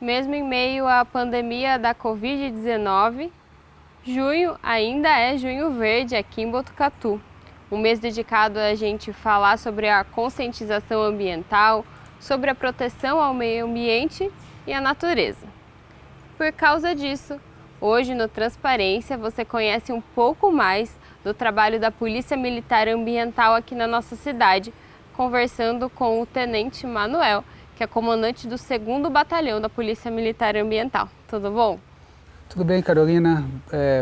Mesmo em meio à pandemia da Covid-19, junho ainda é Junho Verde aqui em Botucatu. Um mês dedicado a gente falar sobre a conscientização ambiental, sobre a proteção ao meio ambiente e à natureza. Por causa disso, hoje no Transparência você conhece um pouco mais do trabalho da Polícia Militar Ambiental aqui na nossa cidade, conversando com o Tenente Manuel, que é comandante do 2º Batalhão da Polícia Militar Ambiental. Tudo bom? Tudo bem, Carolina.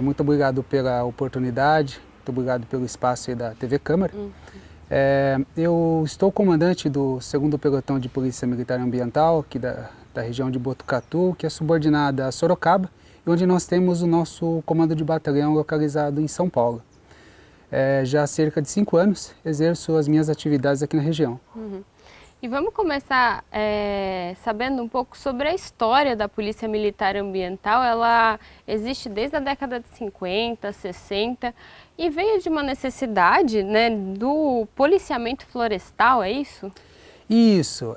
Muito obrigado pela oportunidade, muito obrigado pelo espaço aí da TV Câmara. Eu estou comandante do 2º Pelotão de Polícia Militar Ambiental, aqui da região de Botucatu, que é subordinada a Sorocaba, e onde nós temos o nosso comando de batalhão localizado em São Paulo. Já há cerca de 5 anos exerço as minhas atividades aqui na região. E vamos começar sabendo um pouco sobre a história da Polícia Militar Ambiental. Ela existe desde a década de 50, 60 e veio de uma necessidade, né, do policiamento florestal, é isso? Isso,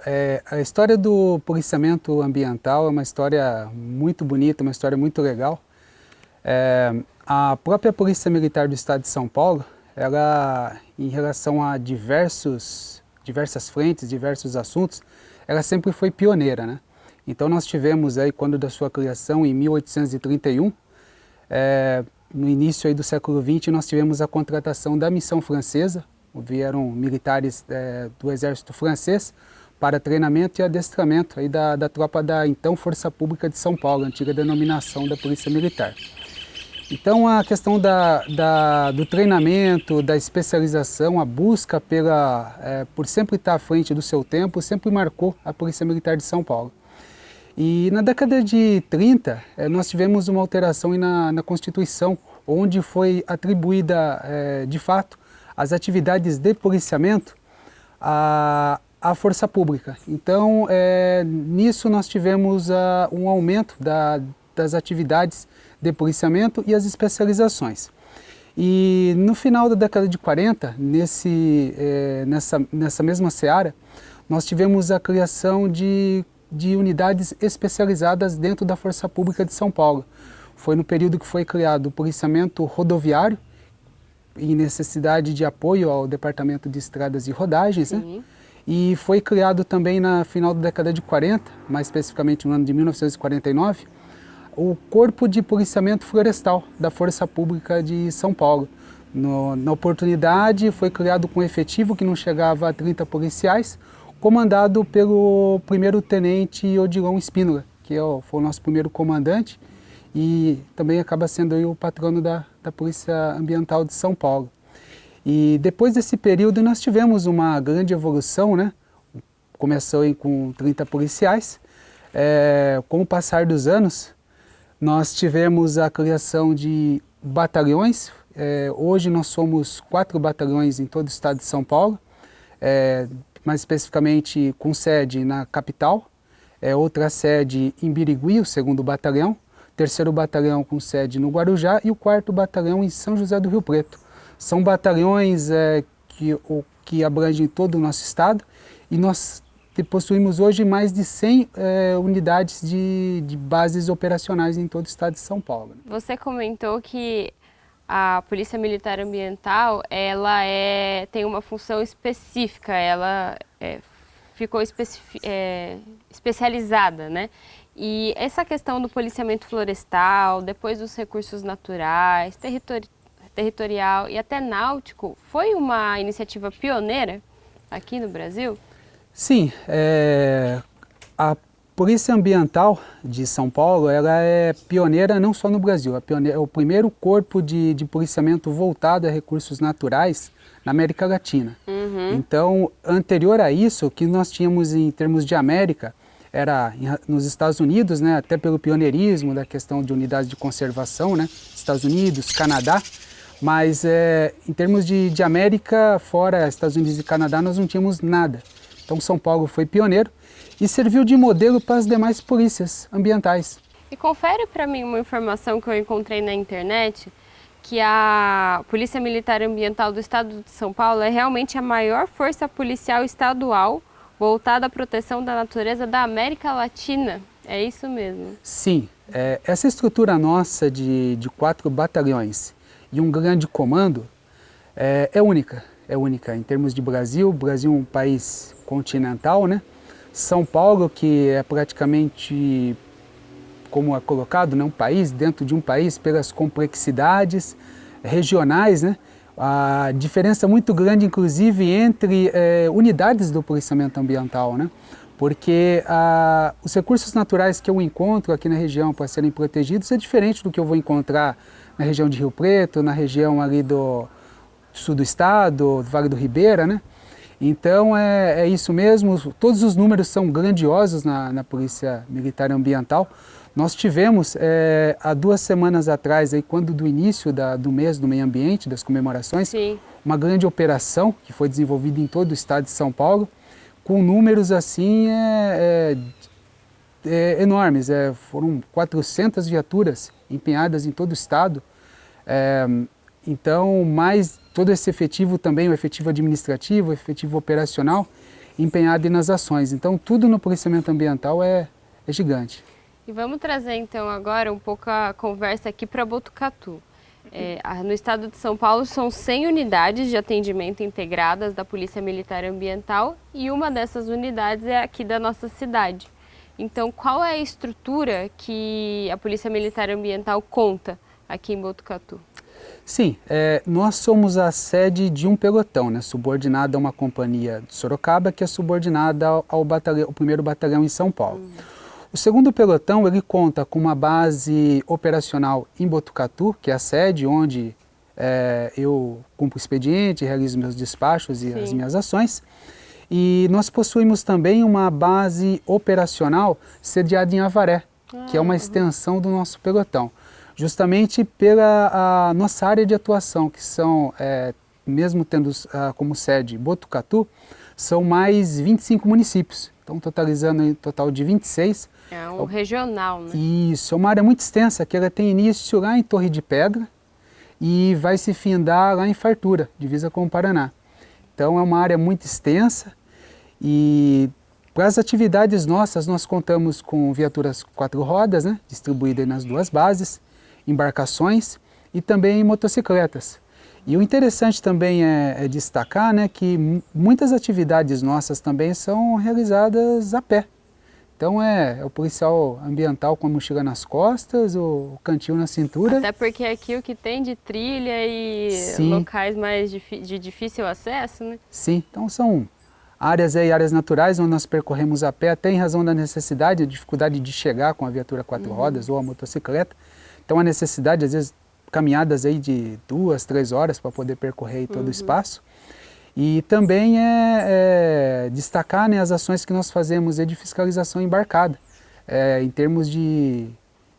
a história do policiamento ambiental é uma história muito bonita, uma história muito legal. A própria Polícia Militar do Estado de São Paulo, ela, em relação a diversas frentes, diversos assuntos, ela sempre foi pioneira, né? Então nós tivemos aí, quando da sua criação, em 1831, no início aí do século XX, nós tivemos a contratação da missão francesa. Vieram militares do exército francês para treinamento e adestramento aí da tropa da então Força Pública de São Paulo, antiga denominação da Polícia Militar. Então a questão do treinamento, da especialização, a busca por sempre estar à frente do seu tempo, sempre marcou a Polícia Militar de São Paulo. E na década de 30, nós tivemos uma alteração na Constituição, onde foi atribuída, de fato, as atividades de policiamento à força pública. Então, nisso nós tivemos um aumento das atividades de policiamento e as especializações. E no final da década de 40, nessa mesma seara, nós tivemos a criação de unidades especializadas dentro da Força Pública de São Paulo. Foi no período que foi criado o policiamento rodoviário, em necessidade de apoio ao Departamento de Estradas e Rodagens, né? E foi criado também no final da década de 40, mais especificamente no ano de 1949, o Corpo de Policiamento Florestal da Força Pública de São Paulo. Na oportunidade foi criado com um efetivo que não chegava a 30 policiais, comandado pelo 1º Tenente Odilon Espínola, que foi o nosso primeiro comandante, e também acaba sendo aí o patrono da Polícia Ambiental de São Paulo. E depois desse período nós tivemos uma grande evolução, né? Começou com 30 policiais. Com o passar dos anos, nós tivemos a criação de batalhões. Hoje nós somos 4 batalhões em todo o estado de São Paulo, mais especificamente com sede na capital, outra sede em Birigui, o 2º Batalhão, 3º Batalhão com sede no Guarujá e o 4º Batalhão em São José do Rio Preto. São batalhões que abrangem todo o nosso estado e nós possuímos hoje mais de 100 unidades de bases operacionais em todo o estado de São Paulo. Você comentou que a Polícia Militar Ambiental tem uma função específica, ela ficou especializada, né? E essa questão do policiamento florestal, depois dos recursos naturais, territorial e até náutico, foi uma iniciativa pioneira aqui no Brasil? Sim, a Polícia Ambiental de São Paulo, ela é pioneira não só no Brasil, é o primeiro corpo de policiamento voltado a recursos naturais na América Latina. Então, anterior a isso, o que nós tínhamos em termos de América, era nos Estados Unidos, né, até pelo pioneirismo da questão de unidades de conservação, né, Estados Unidos, Canadá, mas em termos de América, fora Estados Unidos e Canadá, nós não tínhamos nada. Então São Paulo foi pioneiro e serviu de modelo para as demais polícias ambientais. E confere para mim uma informação que eu encontrei na internet, que a Polícia Militar Ambiental do Estado de São Paulo é realmente a maior força policial estadual voltada à proteção da natureza da América Latina. É isso mesmo. Sim, essa estrutura nossa de 4 batalhões e um grande comando é única. É única em termos de Brasil. O Brasil é um país continental, né? São Paulo, que é praticamente, como é colocado, né, um país dentro de um país pelas complexidades regionais, né? A diferença muito grande, inclusive, entre unidades do policiamento ambiental, né? Porque os recursos naturais que eu encontro aqui na região para serem protegidos é diferente do que eu vou encontrar na região de Rio Preto, na região ali do sul do estado, do Vale do Ribeira, né? Então é isso mesmo, todos os números são grandiosos na Polícia Militar Ambiental. Nós tivemos, há 2 semanas atrás, aí, quando do início do mês do meio ambiente, das comemorações, Sim. uma grande operação que foi desenvolvida em todo o estado de São Paulo, com números assim enormes. Foram 400 viaturas empenhadas em todo o estado. Então, mais todo esse efetivo também, o efetivo administrativo, o efetivo operacional, empenhado nas ações. Então, tudo no policiamento ambiental é gigante. E vamos trazer então agora um pouco a conversa aqui para Botucatu. No estado de São Paulo são 100 unidades de atendimento integradas da Polícia Militar Ambiental e uma dessas unidades é aqui da nossa cidade. Então, qual é a estrutura que a Polícia Militar Ambiental conta aqui em Botucatu? Sim, nós somos a sede de um pelotão, né, subordinado a uma companhia de Sorocaba, que é subordinada ao 1º Batalhão em São Paulo. O 2º pelotão ele conta com uma base operacional em Botucatu, que é a sede onde eu cumpro o expediente, realizo meus despachos e as minhas ações. E nós possuímos também uma base operacional sediada em Avaré, que é uma extensão do nosso pelotão. Justamente pela nossa área de atuação, que são, mesmo tendo como sede Botucatu, são mais 25 municípios, então totalizando um total de 26. É um regional, né? Isso, é uma área muito extensa, que ela tem início lá em Torre de Pedra e vai se findar lá em Fartura, divisa com o Paraná. Então é uma área muito extensa e para as atividades nossas nós contamos com viaturas 4 rodas, né, distribuídas nas 2 bases, embarcações e também motocicletas. E o interessante também é destacar, né, que muitas atividades nossas também são realizadas a pé. Então é o policial ambiental com a mochila nas costas, o cantil na cintura. Até porque aqui o que tem de trilha e locais mais de difícil acesso, né? Sim, então são áreas naturais onde nós percorremos a pé, até em razão da necessidade, a dificuldade de chegar com a viatura 4 rodas ou a motocicleta. Então a necessidade, às vezes, caminhadas aí de 2, 3 horas para poder percorrer todo o espaço. E também destacar, né, as ações que nós fazemos de fiscalização embarcada. Em termos de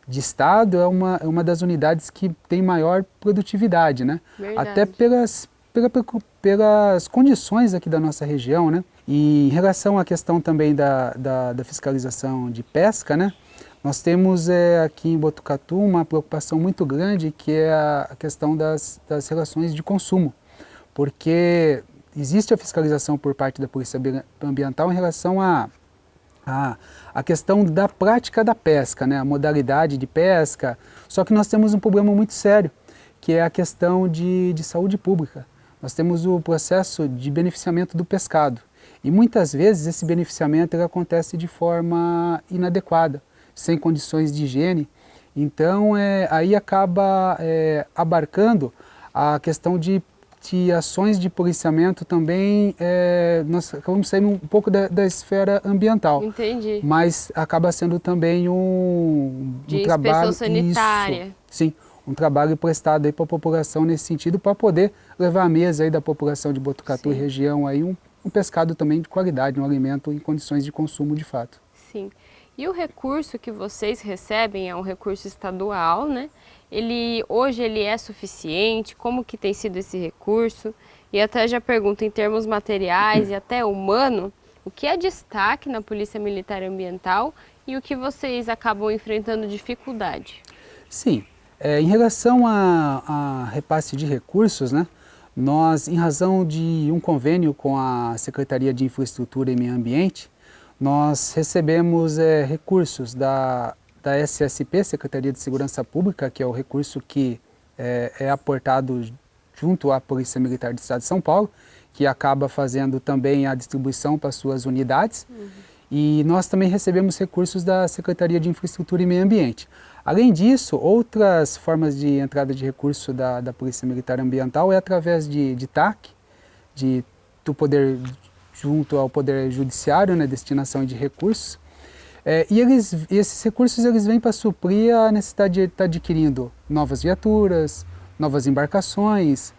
estado, é uma das unidades que tem maior produtividade, né? Até pelas condições aqui da nossa região, né? E em relação à questão também da fiscalização de pesca, né? Nós temos aqui em Botucatu uma preocupação muito grande, que é a questão das relações de consumo, porque existe a fiscalização por parte da Polícia Ambiental em relação à questão da prática da pesca, né, a modalidade de pesca, só que nós temos um problema muito sério, que é a questão de saúde pública. Nós temos o processo de beneficiamento do pescado, e muitas vezes esse beneficiamento ele acontece de forma inadequada, sem condições de higiene. Então aí acaba abarcando a questão de ações de policiamento também, nós acabamos saindo um pouco da esfera ambiental. Entendi. Mas acaba sendo também um trabalho... inspeção sanitária. Isso, sim, um trabalho prestado para a população nesse sentido, para poder levar à mesa aí da população de Botucatu e região aí um pescado também de qualidade, um alimento em condições de consumo de fato. Sim. E o recurso que vocês recebem é um recurso estadual, né? Hoje ele é suficiente? Como que tem sido esse recurso? E até já pergunto em termos materiais e até humano, o que é destaque na Polícia Militar Ambiental e o que vocês acabam enfrentando dificuldade? Sim, em relação a repasse de recursos, né? Nós, em razão de um convênio com a Secretaria de Infraestrutura e Meio Ambiente, nós recebemos recursos da SSP, Secretaria de Segurança Pública, que é o recurso que é aportado junto à Polícia Militar do Estado de São Paulo, que acaba fazendo também a distribuição para suas unidades. E nós também recebemos recursos da Secretaria de Infraestrutura e Meio Ambiente. Além disso, outras formas de entrada de recurso da Polícia Militar Ambiental é através de TAC, do poder junto ao Poder Judiciário, né, destinação de recursos. E esses recursos eles vêm para suprir a necessidade de estar adquirindo novas viaturas, novas embarcações,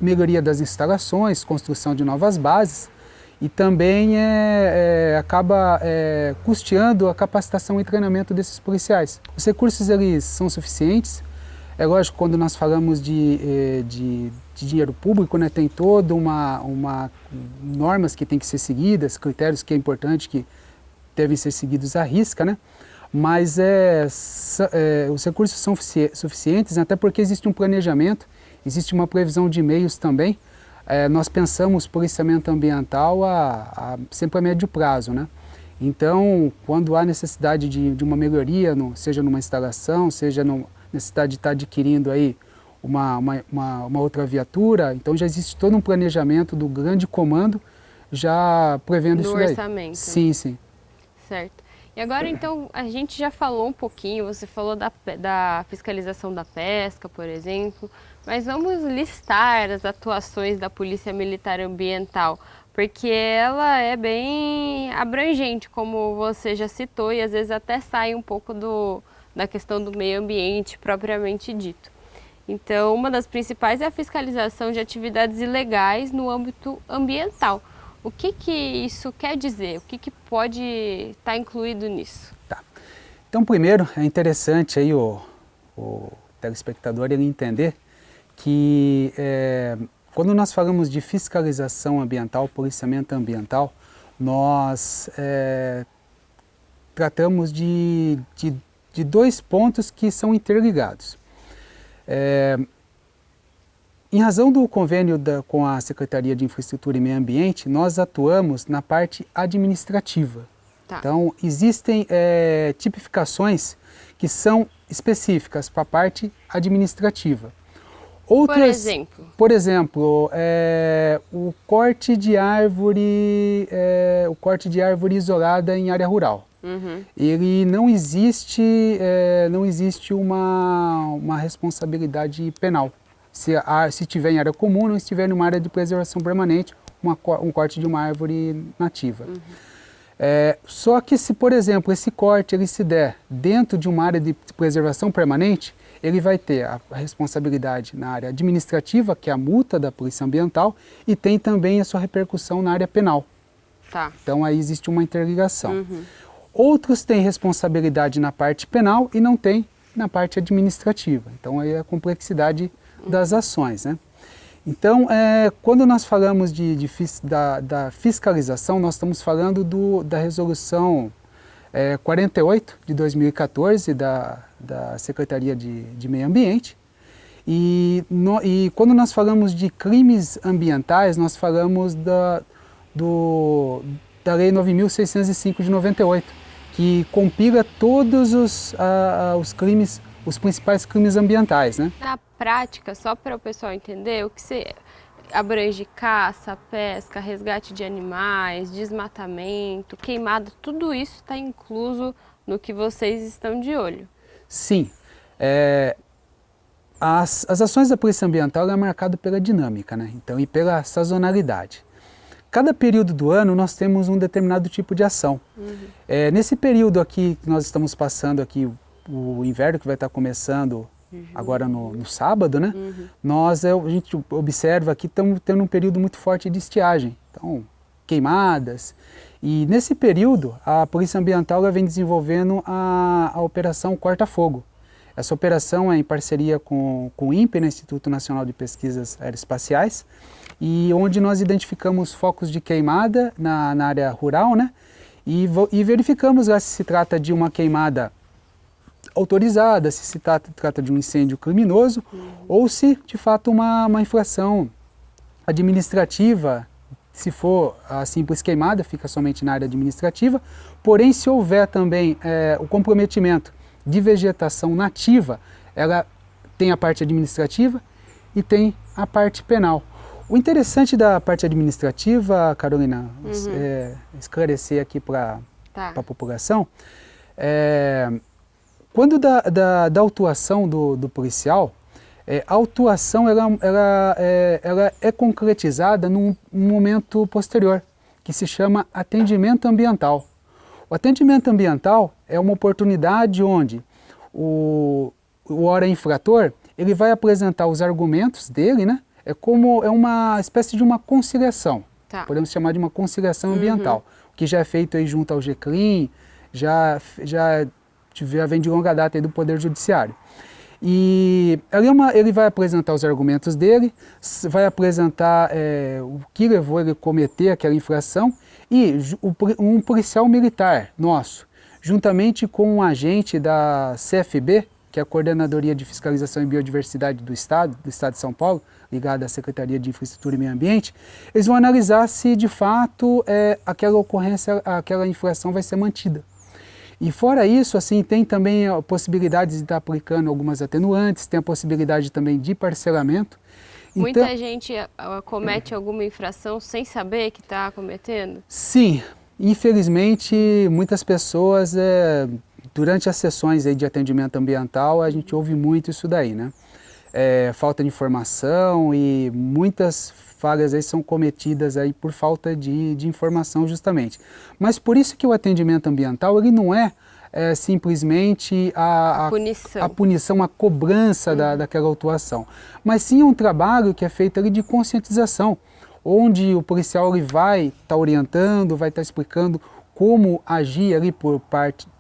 melhoria das instalações, construção de novas bases e também acaba custeando a capacitação e treinamento desses policiais. Os recursos eles são suficientes. É lógico, quando nós falamos de dinheiro público, né, tem toda uma normas que tem que ser seguidas, critérios que é importante que devem ser seguidos à risca, né? Mas os recursos são suficientes, até porque existe um planejamento, existe uma previsão de meios também. Nós pensamos policiamento ambiental sempre a médio prazo, né? Então, quando há necessidade de uma melhoria, seja numa instalação, seja necessidade de estar adquirindo aí uma outra viatura, então já existe todo um planejamento do grande comando já prevendo isso daí. No orçamento. Sim, sim. Certo. E agora, então, a gente já falou um pouquinho, você falou da fiscalização da pesca, por exemplo, mas vamos listar as atuações da Polícia Militar Ambiental, porque ela é bem abrangente, como você já citou, e às vezes até sai um pouco da questão do meio ambiente propriamente dito. Então, uma das principais é a fiscalização de atividades ilegais no âmbito ambiental. O que isso quer dizer? O que pode estar incluído nisso? Tá. Então, primeiro, é interessante aí o telespectador ele entender que quando nós falamos de fiscalização ambiental, policiamento ambiental, nós tratamos de dois pontos que são interligados. Em razão do convênio com a Secretaria de Infraestrutura e Meio Ambiente, nós atuamos na parte administrativa. Tá. Então, existem tipificações que são específicas para a parte administrativa. Outras, por exemplo, o corte de árvore isolada em área rural. Ele não existe uma responsabilidade penal. Se estiver em área comum, não estiver em uma área de preservação permanente, um corte de uma árvore nativa. Só que se, por exemplo, esse corte ele se der dentro de uma área de preservação permanente, ele vai ter a responsabilidade na área administrativa, que é a multa da Polícia Ambiental, e tem também a sua repercussão na área penal. Tá. Então aí existe uma interligação. Outros têm responsabilidade na parte penal e não têm na parte administrativa. Então aí é a complexidade das ações, né? Então, quando nós falamos da fiscalização, nós estamos falando da resolução 48 de 2014 da Secretaria de Meio Ambiente. E quando nós falamos de crimes ambientais, nós falamos da Lei 9.605 de 98, que compila todos os crimes, os principais crimes ambientais, né? Na prática, só para o pessoal entender, o que você abrange caça, pesca, resgate de animais, desmatamento, queimada, tudo isso está incluso no que vocês estão de olho? Sim. As ações da Polícia Ambiental é marcado pela dinâmica, né? Então, e pela sazonalidade. Cada período do ano nós temos um determinado tipo de ação. Nesse período aqui que nós estamos passando aqui, o inverno que vai estar começando agora no sábado, né? A gente observa que estamos tendo um período muito forte de estiagem, então queimadas. E nesse período a Polícia Ambiental vem desenvolvendo a Operação Corta-Fogo. Essa operação é em parceria com o INPE, né, Instituto Nacional de Pesquisas Aeroespaciais, e onde nós identificamos focos de queimada na área rural, né? E verificamos lá se se trata de uma queimada autorizada, se se trata de um incêndio criminoso ou se de fato uma infração administrativa se for a simples queimada, fica somente na área administrativa. Porém, se houver também o comprometimento de vegetação nativa, ela tem a parte administrativa e tem a parte penal. O interessante da parte administrativa, Carolina, esclarecer aqui para a população, quando da autuação do policial, a autuação ela é concretizada num momento posterior, que se chama atendimento ambiental. O atendimento ambiental é uma oportunidade onde o ora infrator ele vai apresentar os argumentos dele, né? É uma espécie de uma conciliação, podemos chamar de uma conciliação ambiental, que já é feito aí junto ao GCLIM, já vem de longa data aí do Poder Judiciário. E ele vai apresentar os argumentos dele, vai apresentar o que levou ele a cometer aquela infração, e um policial militar nosso, juntamente com um agente da CFB, que é a Coordenadoria de Fiscalização e Biodiversidade do Estado de São Paulo, ligada à Secretaria de Infraestrutura e Meio Ambiente, eles vão analisar se de fato aquela infração vai ser mantida. E fora isso, assim, tem também a possibilidade de estar aplicando algumas atenuantes, tem a possibilidade também de parcelamento. Muita gente comete alguma infração sem saber que está cometendo? Sim, infelizmente muitas pessoas, durante as sessões aí de atendimento ambiental, a gente ouve muito isso daí, né? Falta de informação e muitas falhas aí são cometidas aí por falta de informação justamente. Mas por isso que o atendimento ambiental ele não é simplesmente a punição, a cobrança daquela autuação, mas sim um trabalho que é feito ali de conscientização, onde o policial ele vai estar orientando, vai estar explicando como agir ali por parte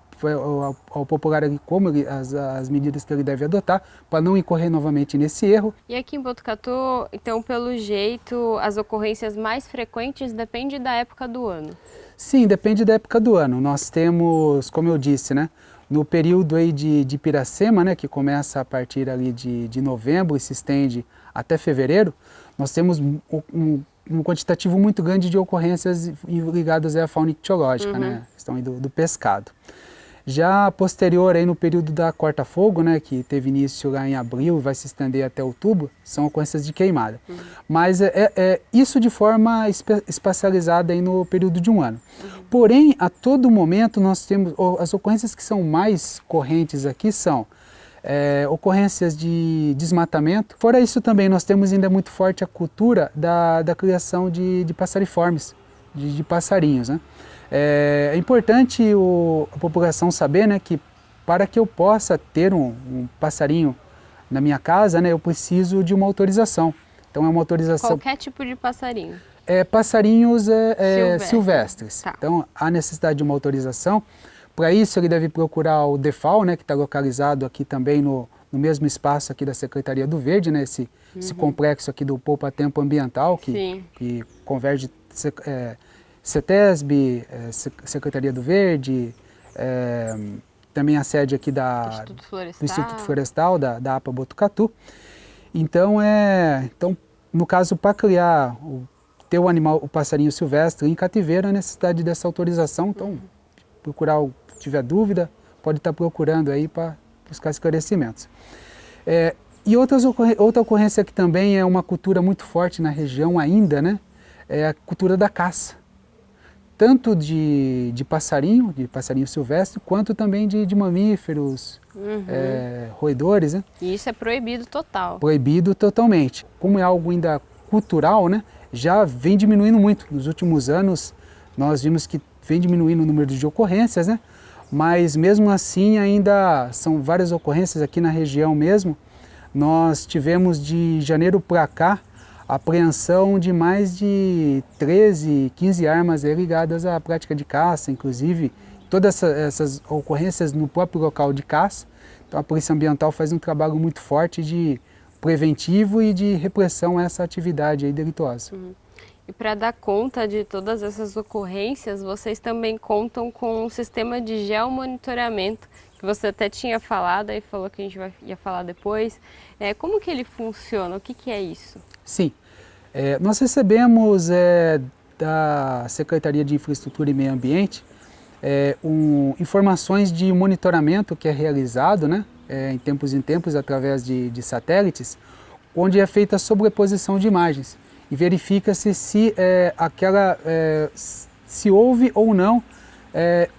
ao popular ali, como as medidas que ele deve adotar para não incorrer novamente nesse erro. E aqui em Botucatu, então, pelo jeito, as ocorrências mais frequentes dependem da época do ano? Sim, depende da época do ano. Nós temos, como eu disse, né, no período aí de Piracema, né, que começa a partir ali de novembro e se estende até fevereiro, nós temos um quantitativo muito grande de ocorrências ligadas à fauna ictiológica, né, questão aí do pescado. Já posterior aí no período da corta-fogo, né, que teve início lá em abril e vai se estender até outubro, são ocorrências de queimada. Mas isso de forma espacializada aí no período de um ano. Porém, a todo momento nós temos, as ocorrências que são mais correntes aqui são ocorrências de desmatamento. Fora isso também nós temos ainda muito forte a cultura da criação de passariformes, de passarinhos, né? É importante a população saber, né, que para que eu possa ter um passarinho na minha casa, né, eu preciso de uma autorização. Então é uma autorização... Qualquer tipo de passarinho? Passarinhos silvestres. Tá. Então há necessidade de uma autorização. Para isso ele deve procurar o DEFAL, né, que está localizado aqui também no mesmo espaço aqui da Secretaria do Verde, né, esse complexo aqui do Poupa Tempo Ambiental, que converge... CETESB, Secretaria do Verde, também a sede aqui do Instituto Florestal, da APA Botucatu. Então, no caso, para criar, ter o passarinho silvestre em cativeiro, a necessidade dessa autorização. Então, procurar, se tiver dúvida, pode estar procurando aí para buscar esclarecimentos. E outra ocorrência que também é uma cultura muito forte na região ainda, né, é a cultura da caça. Tanto de passarinho silvestre, quanto também de mamíferos, roedores, né? E isso é proibido total? Proibido totalmente. Como é algo ainda cultural, né, já vem diminuindo muito. Nos últimos anos, nós vimos que vem diminuindo o número de ocorrências, né? Mas mesmo assim ainda são várias ocorrências aqui na região mesmo. Nós tivemos de janeiro para cá, apreensão de mais de 13, 15 armas ligadas à prática de caça, inclusive todas essas ocorrências no próprio local de caça. Então a Polícia Ambiental faz um trabalho muito forte de preventivo e de repressão a essa atividade aí delituosa. E para dar conta de todas essas ocorrências, vocês também contam com um sistema de geomonitoramento, que você até tinha falado, aí falou que a gente ia falar depois. Como que ele funciona? O que é isso? Sim, nós recebemos da Secretaria de Infraestrutura e Meio Ambiente informações de monitoramento que é realizado, né, em tempos através de satélites, onde é feita a sobreposição de imagens e verifica-se se se houve ou não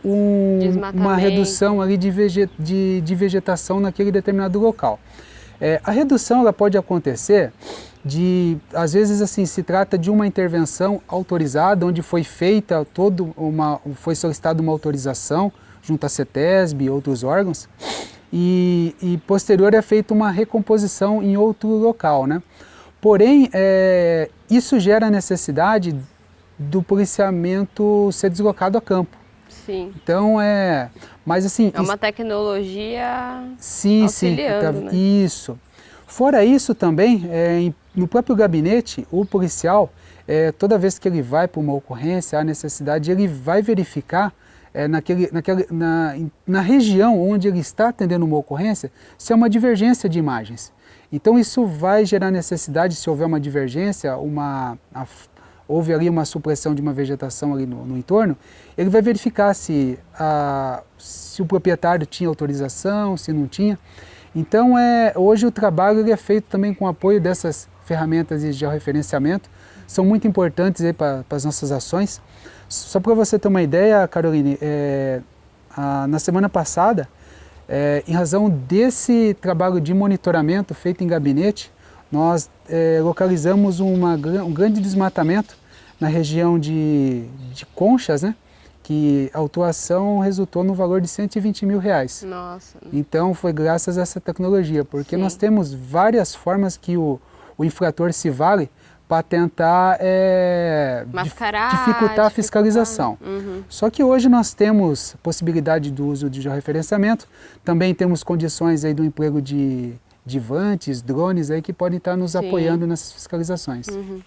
uma redução ali de vegetação naquele determinado local. A redução ela pode acontecer às vezes assim, se trata de uma intervenção autorizada, onde foi feita foi solicitada uma autorização junto à CETESB e outros órgãos, e posterior é feita uma recomposição em outro local, né? Porém, isso gera a necessidade do policiamento ser deslocado a campo. Sim. Então, mas assim... É uma tecnologia auxiliando, né? Isso. Fora isso também, no próprio gabinete, o policial, toda vez que ele vai para uma ocorrência, há necessidade, ele vai verificar na região onde ele está atendendo uma ocorrência, se há uma divergência de imagens. Então isso vai gerar necessidade, se houver uma divergência, houve ali uma supressão de uma vegetação ali no entorno, ele vai verificar se o proprietário tinha autorização, se não tinha. Então, hoje o trabalho ele é feito também com o apoio dessas ferramentas de georreferenciamento, são muito importantes para as nossas ações. Só para você ter uma ideia, Caroline, na semana passada, em razão desse trabalho de monitoramento feito em gabinete, nós localizamos um grande desmatamento na região de Conchas, né? Que a autuação resultou no valor de R$120 mil. Nossa. Então foi graças a essa tecnologia, porque nós temos várias formas que o infrator se vale para tentar dificultar a fiscalização. Uhum. Só que hoje nós temos possibilidade do uso de georreferenciamento, também temos condições aí do emprego de vantes, drones aí que podem estar nos apoiando nessas fiscalizações. Uhum.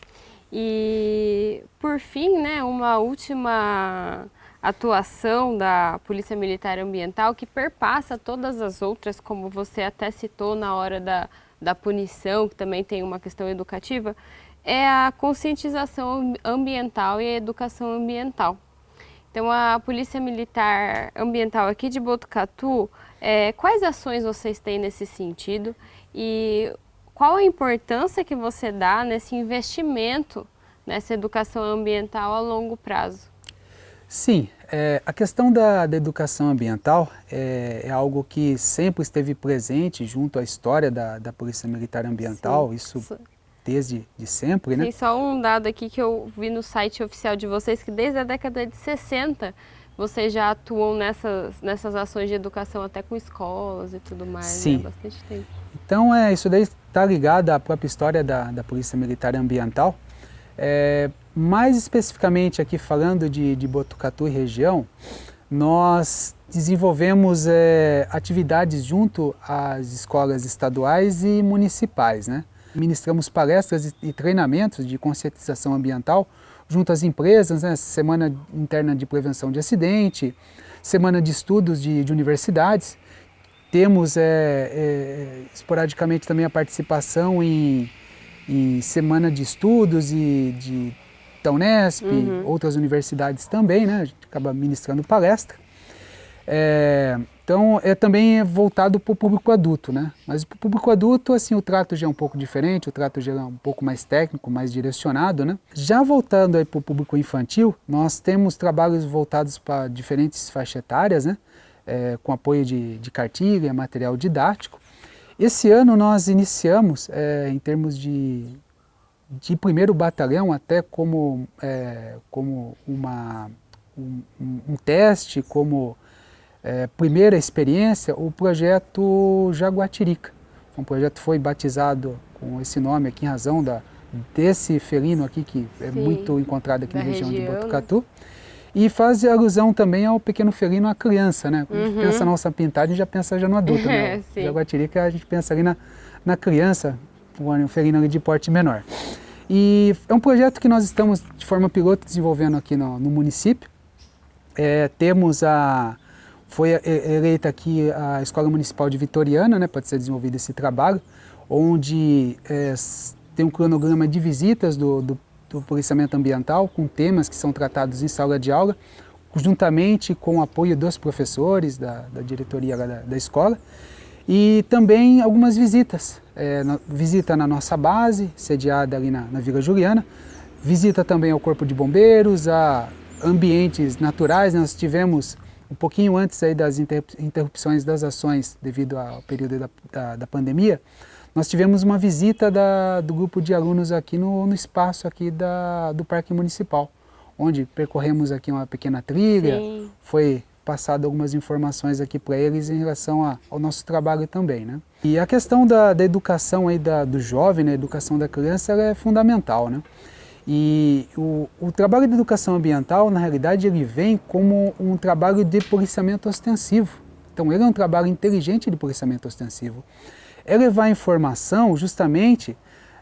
E por fim, né, uma última atuação da Polícia Militar Ambiental que perpassa todas as outras, como você até citou na hora da punição, que também tem uma questão educativa, é a conscientização ambiental e a educação ambiental. Então, a Polícia Militar Ambiental aqui de Botucatu, quais ações vocês têm nesse sentido e qual a importância que você dá nesse investimento, nessa educação ambiental a longo prazo? Sim, a questão da educação ambiental é algo que sempre esteve presente junto à história da Polícia Militar Ambiental, isso desde sempre, né? Tem só um dado aqui que eu vi no site oficial de vocês, que desde a década de 60 vocês já atuam nessas ações de educação até com escolas e tudo mais. Sim. Né? Bastante tempo. Então, isso daí está ligado à própria história da Polícia Militar Ambiental. Mais especificamente aqui falando de Botucatu e região, nós desenvolvemos atividades junto às escolas estaduais e municipais, né? Ministramos palestras e treinamentos de conscientização ambiental junto às empresas, né? Semana interna de prevenção de acidente, semana de estudos de universidades. Temos esporadicamente também a participação em semana de estudos da Unesp, outras universidades também, né? A gente acaba ministrando palestra. Então, também é voltado para o público adulto, né? Mas para o público adulto, assim, o trato já é um pouco diferente, o trato já é um pouco mais técnico, mais direcionado, né? Já voltando aí para o público infantil, nós temos trabalhos voltados para diferentes faixas etárias, né? Com apoio de cartilha, material didático. Esse ano nós iniciamos, em termos de primeiro batalhão, até como um teste, como primeira experiência, o projeto Jaguatirica. Um projeto que foi batizado com esse nome aqui em razão desse felino aqui, que é muito encontrado aqui na região de Botucatu. E faz alusão também ao pequeno felino, à criança, né? Quando a gente pensa na onça pintada, a gente já pensa já no adulto, né? O Jaguatirica, a gente pensa ali na criança, um felino ali de porte menor. E é um projeto que nós estamos, de forma piloto, desenvolvendo aqui no município. Foi eleita aqui a Escola Municipal de Vitoriana, né, para ser desenvolvido esse trabalho, onde tem um cronograma de visitas do do policiamento ambiental, com temas que são tratados em sala de aula, juntamente com o apoio dos professores, da diretoria da escola, e também algumas visitas. Visita na nossa base, sediada ali na Vila Juliana, visita também ao Corpo de Bombeiros, a ambientes naturais. Nós tivemos, um pouquinho antes aí das interrupções das ações devido ao período da pandemia, nós tivemos uma visita do grupo de alunos aqui no espaço aqui do Parque Municipal, onde percorremos aqui uma pequena trilha. Sim. Foi passado algumas informações aqui para eles em relação ao nosso trabalho também, né? E a questão da educação aí do jovem, né, a educação da criança, ela é fundamental, né? E o trabalho de educação ambiental, na realidade, ele vem como um trabalho de policiamento ostensivo. Então, ele é um trabalho inteligente de policiamento ostensivo. É levar informação justamente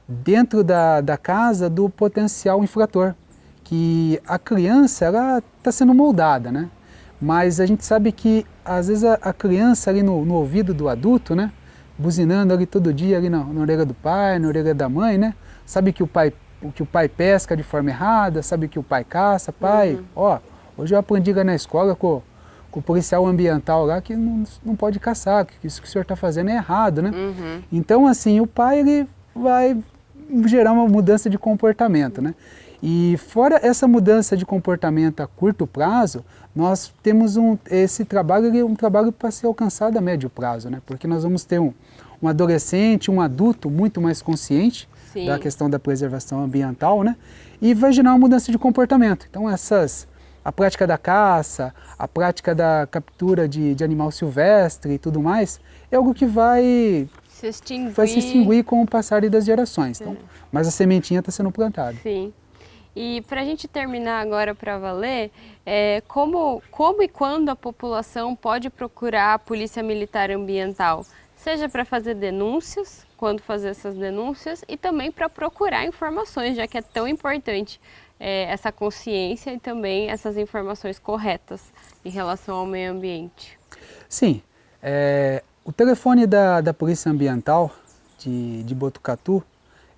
dentro da casa do potencial infrator, que a criança ela está sendo moldada, né? Mas a gente sabe que às vezes a criança ali no ouvido do adulto, né, buzinando ali todo dia ali na orelha do pai, na orelha da mãe, né, sabe que o pai pesca de forma errada, sabe que o pai caça, pai, ó, hoje eu aprendi lá na escola com o policial ambiental lá que não pode caçar, que isso que o senhor está fazendo é errado, né? Então assim, o pai ele vai gerar uma mudança de comportamento, né? E fora essa mudança de comportamento a curto prazo, nós temos esse trabalho, ele é um trabalho para ser alcançado a médio prazo, né? Porque nós vamos ter um adolescente, um adulto muito mais consciente Sim. da questão da preservação ambiental, né? E vai gerar uma mudança de comportamento. Então a prática da caça, a prática da captura de animal silvestre e tudo mais, é algo que vai se extinguir com o passar das gerações. Então, mas a sementinha está sendo plantada. Sim. E para a gente terminar agora para valer, como e quando a população pode procurar a Polícia Militar Ambiental? Seja para fazer denúncias, quando fazer essas denúncias, e também para procurar informações, já que é tão importante essa consciência e também essas informações corretas em relação ao meio ambiente. Sim, o telefone da Polícia Ambiental de Botucatu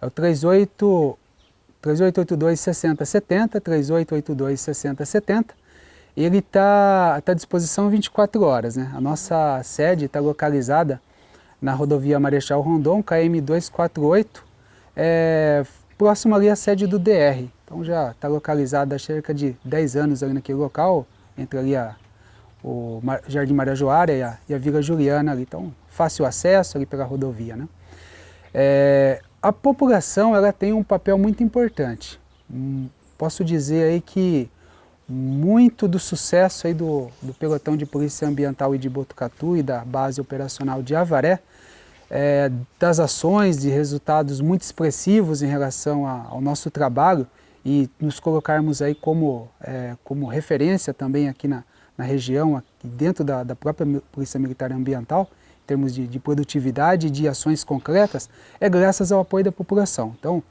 é o 3882-6070, 3882-6070. Ele está à disposição 24 horas, né? A nossa sede está localizada na rodovia Marechal Rondon, KM 248, próximo ali à sede do DR. Então já está localizada há cerca de 10 anos ali naquele local, entre ali o Jardim Marajoara e a Vila Juliana ali. Então, fácil acesso ali pela rodovia, né? A população ela tem um papel muito importante. Posso dizer aí que muito do sucesso aí do pelotão de polícia ambiental e de Botucatu e da base operacional de Avaré, das ações de resultados muito expressivos em relação ao nosso trabalho e nos colocarmos aí como referência também aqui na região, aqui dentro da própria Polícia Militar Ambiental, em termos de produtividade e de ações concretas, é graças ao apoio da população. Então,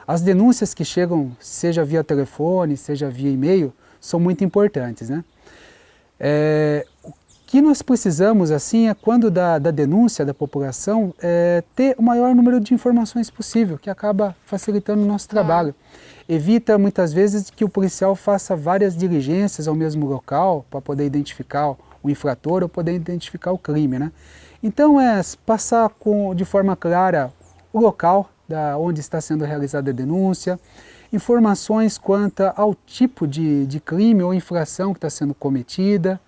as denúncias que chegam, seja via telefone, seja via e-mail, são muito importantes, né? O que nós precisamos, assim, é quando da denúncia da população, ter o maior número de informações possível, que acaba facilitando o nosso trabalho. Evita, muitas vezes, que o policial faça várias diligências ao mesmo local para poder identificar o infrator ou poder identificar o crime, né? Então, passar de forma clara o local onde está sendo realizada a denúncia, informações quanto ao tipo de crime ou infração que está sendo cometida.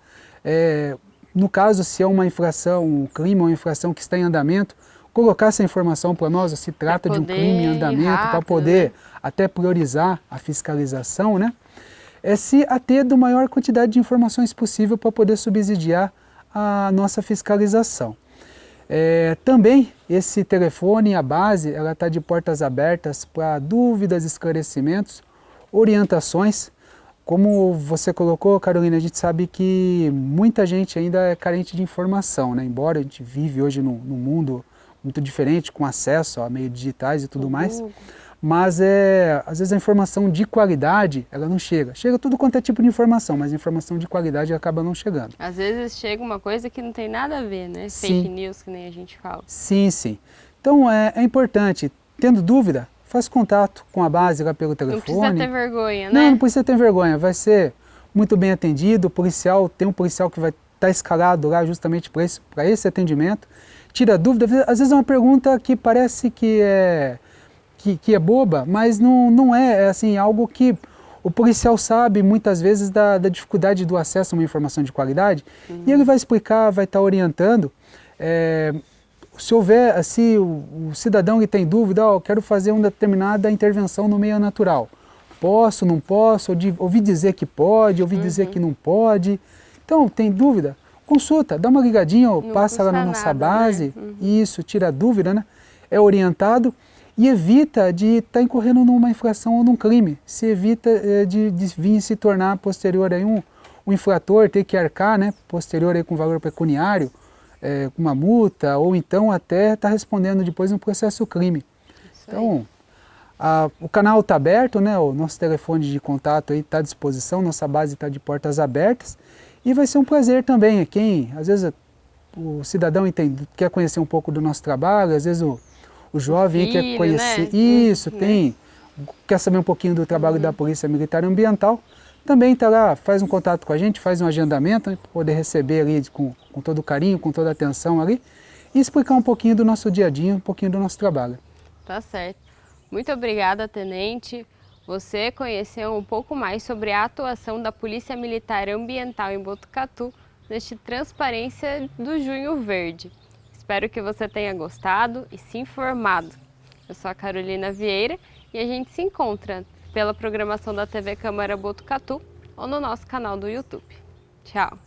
No caso, se é uma infração, um crime ou infração que está em andamento, colocar essa informação para nós, se trata de um crime em andamento, para poder até priorizar a fiscalização, né? Se ater da maior quantidade de informações possível para poder subsidiar a nossa fiscalização. Também esse telefone, a base, ela está de portas abertas para dúvidas, esclarecimentos, orientações. Como você colocou, Carolina, a gente sabe que muita gente ainda é carente de informação, né? Embora a gente vive hoje num mundo muito diferente, com acesso a meios digitais e tudo mais, mas às vezes a informação de qualidade, ela não chega. Chega tudo quanto é tipo de informação, mas a informação de qualidade acaba não chegando. Às vezes chega uma coisa que não tem nada a ver, né? Sim. Fake news, que nem a gente fala. Sim, sim. Então é importante, tendo dúvida, faz contato com a base lá pelo telefone. Não precisa ter vergonha, né? Não precisa ter vergonha, vai ser muito bem atendido, o policial, tem um policial que vai estar escalado lá justamente para esse atendimento, tira dúvida, às vezes é uma pergunta que parece que é boba, mas não é assim, algo que o policial sabe muitas vezes da dificuldade do acesso a uma informação de qualidade, e ele vai explicar, vai estar orientando. Se houver, assim, o cidadão que tem dúvida, eu quero fazer uma determinada intervenção no meio natural. Posso, não posso, ouvi dizer que pode, ouvi dizer que não pode. Então, tem dúvida? Consulta, dá uma ligadinha, passa lá na nossa base, né? Isso, tira a dúvida, né? É orientado e evita de estar incorrendo numa infração ou num crime. Se evita de vir se tornar posterior aí um infrator, ter que arcar, né? Posterior aí com valor pecuniário, com uma multa, ou então até estar respondendo depois um processo crime. Então, o canal está aberto, né? O nosso telefone de contato está à disposição, nossa base está de portas abertas. E vai ser um prazer também, às vezes o cidadão quer conhecer um pouco do nosso trabalho, às vezes o jovem quer conhecer, né? Quer saber um pouquinho do trabalho da Polícia Militar Ambiental, também está lá, faz um contato com a gente, faz um agendamento, né, para poder receber ali com todo carinho, com toda atenção ali, e explicar um pouquinho do nosso dia a dia, um pouquinho do nosso trabalho. Tá certo. Muito obrigada, Tenente. Você conheceu um pouco mais sobre a atuação da Polícia Militar Ambiental em Botucatu neste Transparência do Junho Verde. Espero que você tenha gostado e se informado. Eu sou a Carolina Vieira e a gente se encontra pela programação da TV Câmara Botucatu ou no nosso canal do YouTube. Tchau!